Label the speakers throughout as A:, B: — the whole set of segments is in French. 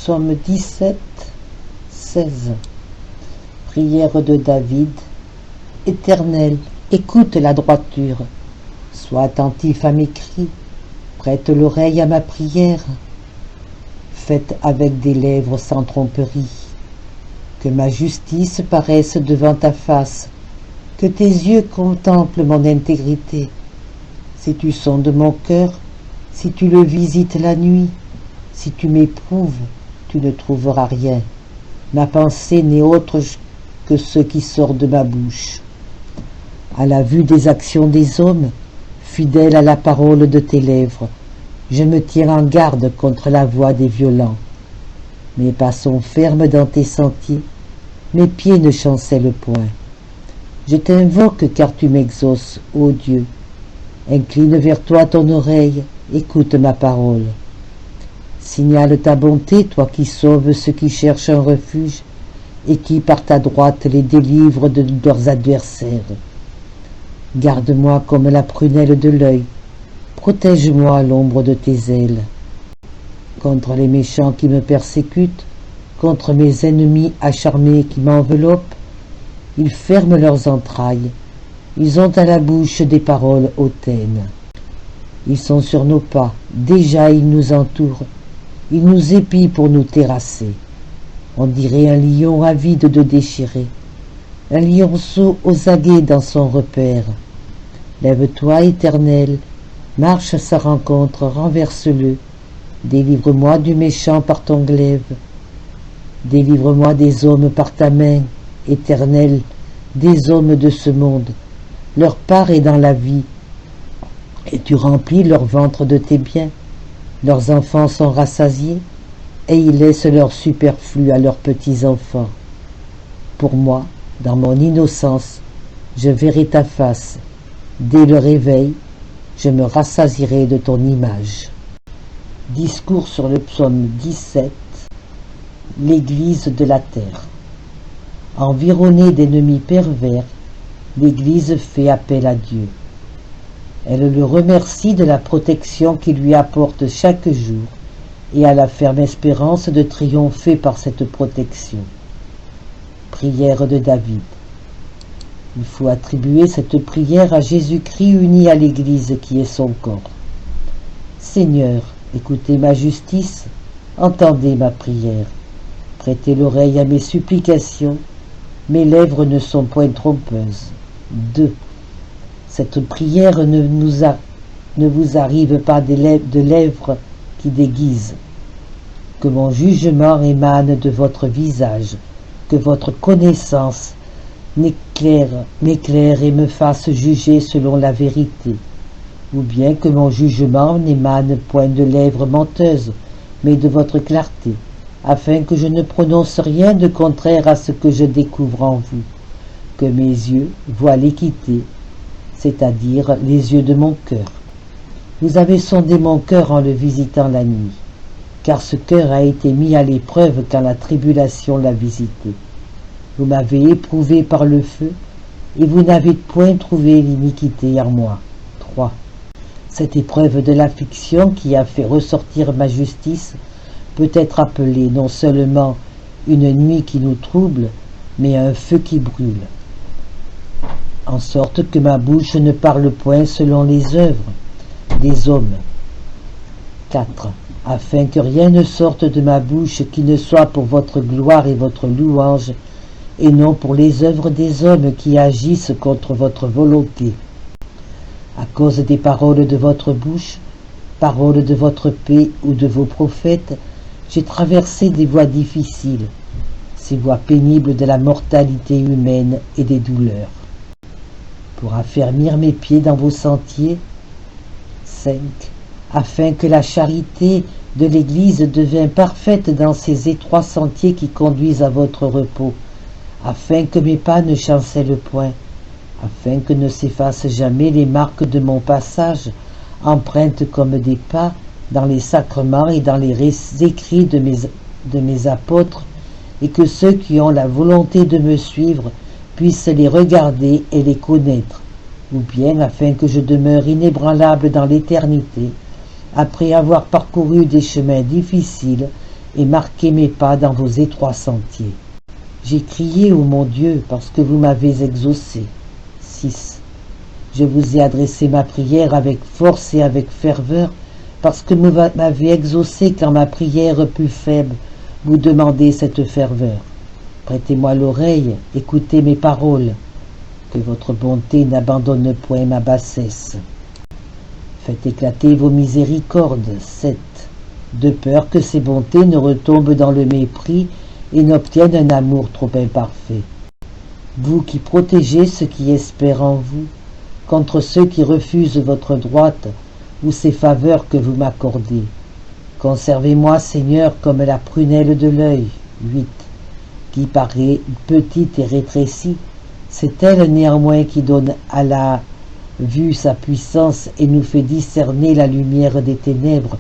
A: psaume 17, 16. Prière de David. Éternel, écoute la droiture, sois attentif à mes cris, prête l'oreille à ma prière, faite avec des lèvres sans tromperie. Que ma justice paraisse devant ta face, que tes yeux contemplent mon intégrité. Si tu sondes mon cœur, si tu le visites la nuit, si tu m'éprouves, tu ne trouveras rien. Ma pensée n'est autre que ce qui sort de ma bouche. À la vue des actions des hommes, fidèle à la parole de tes lèvres, je me tiens en garde contre la voix des violents. Mes pas sont fermes dans tes sentiers, mes pieds ne chancellent point. Je t'invoque car tu m'exauces, ô Dieu. Incline vers toi ton oreille, écoute ma parole. Signale ta bonté, toi qui sauves ceux qui cherchent un refuge, et qui par ta droite les délivres de leurs adversaires. Garde-moi comme la prunelle de l'œil, protège-moi à l'ombre de tes ailes. Contre les méchants qui me persécutent, contre mes ennemis acharnés qui m'enveloppent, ils ferment leurs entrailles, ils ont à la bouche des paroles hautaines. Ils sont sur nos pas, déjà ils nous entourent, ils nous épient pour nous terrasser. On dirait un lion avide de déchirer, un lionceau aux aguets dans son repère. Lève-toi, Éternel, marche à sa rencontre, renverse-le. Délivre-moi du méchant par ton glaive. Délivre-moi des hommes par ta main, Éternel, des hommes de ce monde. Leur part est dans la vie, et tu remplis leur ventre de tes biens. Leurs enfants sont rassasiés, et ils laissent leur superflu à leurs petits-enfants. Pour moi, dans mon innocence, je verrai ta face. Dès le réveil, je me rassasierai de ton image. Discours sur le psaume 17, l'Église de la terre. Environnée d'ennemis pervers, l'Église fait appel à Dieu. Elle le remercie de la protection qu'il lui apporte chaque jour et a la ferme espérance de triompher par cette protection. Prière de David. Il faut attribuer cette prière à Jésus-Christ uni à l'Église qui est son corps. Seigneur, écoutez ma justice, entendez ma prière, prêtez l'oreille à mes supplications, mes lèvres ne sont point trompeuses. 2. Cette prière ne vous arrive pas de lèvres qui déguisent. Que mon jugement émane de votre visage, que votre connaissance m'éclaire et me fasse juger selon la vérité, ou bien que mon jugement n'émane point de lèvres menteuses, mais de votre clarté, afin que je ne prononce rien de contraire à ce que je découvre en vous, que mes yeux voient l'équité, c'est-à-dire les yeux de mon cœur. Vous avez sondé mon cœur en le visitant la nuit, car ce cœur a été mis à l'épreuve quand la tribulation l'a visité. Vous m'avez éprouvé par le feu, et vous n'avez point trouvé l'iniquité en moi. 3. Cette épreuve de l'affliction qui a fait ressortir ma justice peut être appelée non seulement une nuit qui nous trouble, mais un feu qui brûle, en sorte que ma bouche ne parle point selon les œuvres des hommes. 4. Afin que rien ne sorte de ma bouche qui ne soit pour votre gloire et votre louange, et non pour les œuvres des hommes qui agissent contre votre volonté. À cause des paroles de votre bouche, paroles de votre paix ou de vos prophètes, j'ai traversé des voies difficiles, ces voies pénibles de la mortalité humaine et des douleurs. Pour affermir mes pieds dans vos sentiers. 5. Afin que la charité de l'Église devint parfaite dans ces étroits sentiers qui conduisent à votre repos, afin que mes pas ne chancellent point, afin que ne s'effacent jamais les marques de mon passage, empreintes comme des pas dans les sacrements et dans les écrits de mes apôtres, et que ceux qui ont la volonté de me suivre puissent les regarder et les connaître, ou bien afin que je demeure inébranlable dans l'éternité, après avoir parcouru des chemins difficiles et marquez mes pas dans vos étroits sentiers. J'ai crié, ô mon Dieu, parce que vous m'avez exaucé. 6. Je vous ai adressé ma prière avec force et avec ferveur, parce que vous m'avez exaucé quand ma prière plus faible, vous demandez cette ferveur. Prêtez-moi l'oreille, écoutez mes paroles, que votre bonté n'abandonne point ma bassesse. Faites éclater vos miséricordes. 7. De peur que ces bontés ne retombent dans le mépris et n'obtiennent un amour trop imparfait. Vous qui protégez ceux qui espèrent en vous, contre ceux qui refusent votre droite ou ces faveurs que vous m'accordez. Conservez-moi, Seigneur, comme la prunelle de l'œil. 8. Qui paraît petite et rétrécie, c'est elle néanmoins qui donne à la vue sa puissance et nous fait discerner la lumière des ténèbres,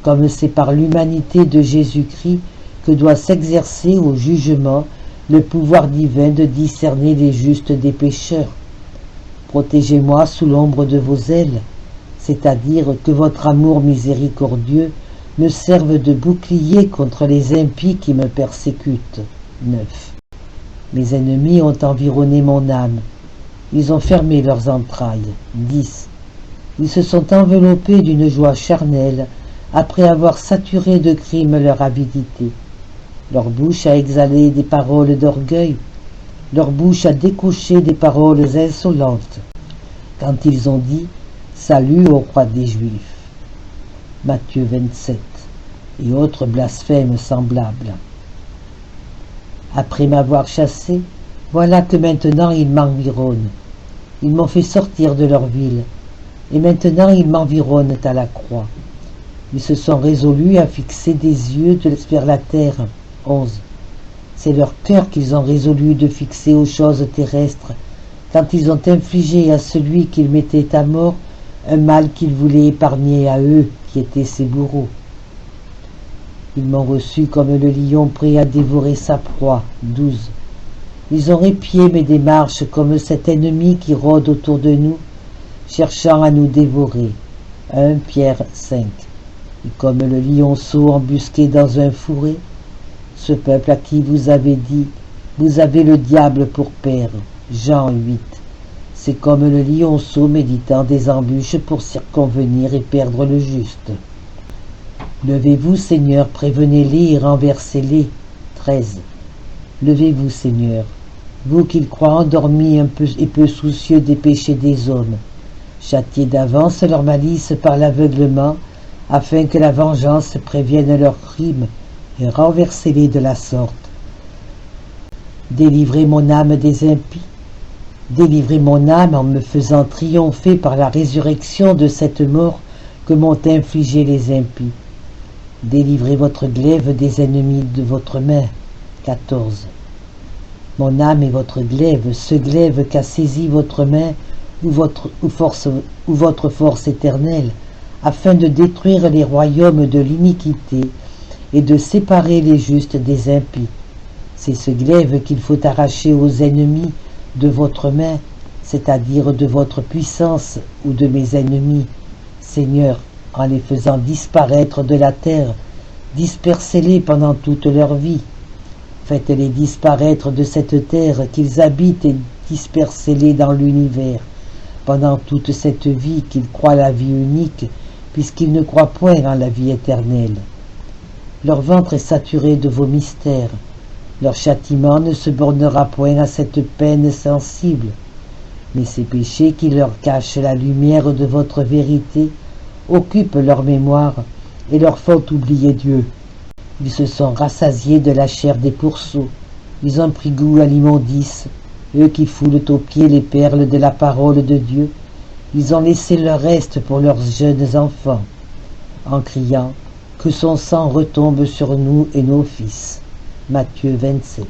A: comme c'est par l'humanité de Jésus-Christ que doit s'exercer au jugement le pouvoir divin de discerner les justes des pécheurs. Protégez-moi sous l'ombre de vos ailes, c'est-à-dire que votre amour miséricordieux me serve de bouclier contre les impies qui me persécutent. 9. Mes ennemis ont environné mon âme, ils ont fermé leurs entrailles. 10. Ils se sont enveloppés d'une joie charnelle après avoir saturé de crimes leur avidité. Leur bouche a exhalé des paroles d'orgueil, leur bouche a décoché des paroles insolentes, quand ils ont dit « Salut au roi des Juifs ». Matthieu 27, et autres blasphèmes semblables. Après m'avoir chassé, voilà que maintenant ils m'environnent. Ils m'ont fait sortir de leur ville, et maintenant ils m'environnent à la croix. Ils se sont résolus à fixer des yeux vers la terre. 11. C'est leur cœur qu'ils ont résolu de fixer aux choses terrestres, quand ils ont infligé à celui qu'ils mettaient à mort un mal qu'ils voulaient épargner à eux, qui étaient ses bourreaux. Ils m'ont reçu comme le lion prêt à dévorer sa proie. 12. Ils ont épié mes démarches comme cet ennemi qui rôde autour de nous, cherchant à nous dévorer. 1 Pierre 5. Et comme le lionceau embusqué dans un fourré, ce peuple à qui vous avez dit, vous avez le diable pour père. Jean 8. C'est comme le lionceau méditant des embûches pour circonvenir et perdre le juste. Levez-vous, Seigneur, prévenez-les et renversez-les. 13. Levez-vous, Seigneur, vous qu'ils croient endormis et peu soucieux des péchés des hommes. Châtiez d'avance leur malice par l'aveuglement, afin que la vengeance prévienne leurs crimes, et renversez-les de la sorte. Délivrez mon âme des impies. Délivrez mon âme en me faisant triompher par la résurrection de cette mort que m'ont infligé les impies. Délivrez votre glaive des ennemis de votre main. 14. Mon âme est votre glaive, ce glaive qu'a saisi votre main ou votre force éternelle, afin de détruire les royaumes de l'iniquité et de séparer les justes des impies. C'est ce glaive qu'il faut arracher aux ennemis de votre main, c'est-à-dire de votre puissance ou de mes ennemis. Seigneur, en les faisant disparaître de la terre, dispersez-les pendant toute leur vie. Faites-les disparaître de cette terre qu'ils habitent et dispersez-les dans l'univers, pendant toute cette vie qu'ils croient la vie unique, puisqu'ils ne croient point en la vie éternelle. Leur ventre est saturé de vos mystères, leur châtiment ne se bornera point à cette peine sensible, mais ces péchés qui leur cachent la lumière de votre vérité occupent leur mémoire et leur font oublier Dieu. Ils se sont rassasiés de la chair des pourceaux, ils ont pris goût à l'immondice, eux qui foulent aux pieds les perles de la parole de Dieu, ils ont laissé leur reste pour leurs jeunes enfants, en criant « Que son sang retombe sur nous et nos fils ». Matthieu 27.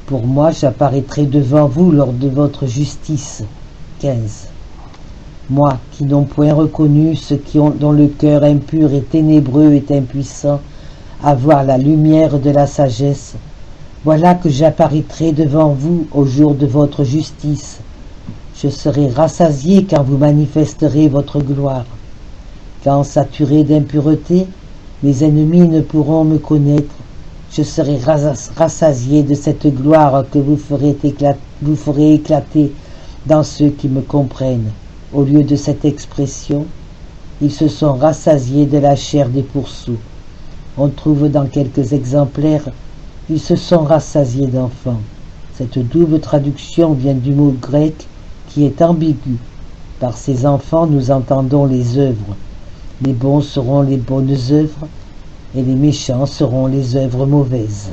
A: Pour moi, j'apparaîtrai devant vous lors de votre justice. 15. Moi, qui n'ont point reconnu ceux dont le cœur impur et ténébreux est impuissant à voir la lumière de la sagesse, voilà que j'apparaîtrai devant vous au jour de votre justice. Je serai rassasié quand vous manifesterez votre gloire. Quand saturé d'impureté, Mes ennemis ne pourront me connaître. Je serai rassasié de cette gloire que vous ferez éclater dans ceux qui me comprennent. Au lieu de cette expression, ils se sont rassasiés de la chair des pourceaux. On trouve dans quelques exemplaires, ils se sont rassasiés d'enfants. Cette double traduction vient du mot grec qui est ambigu. Par ces enfants, nous entendons les œuvres. Les bons seront les bonnes œuvres, et les méchants seront les œuvres mauvaises.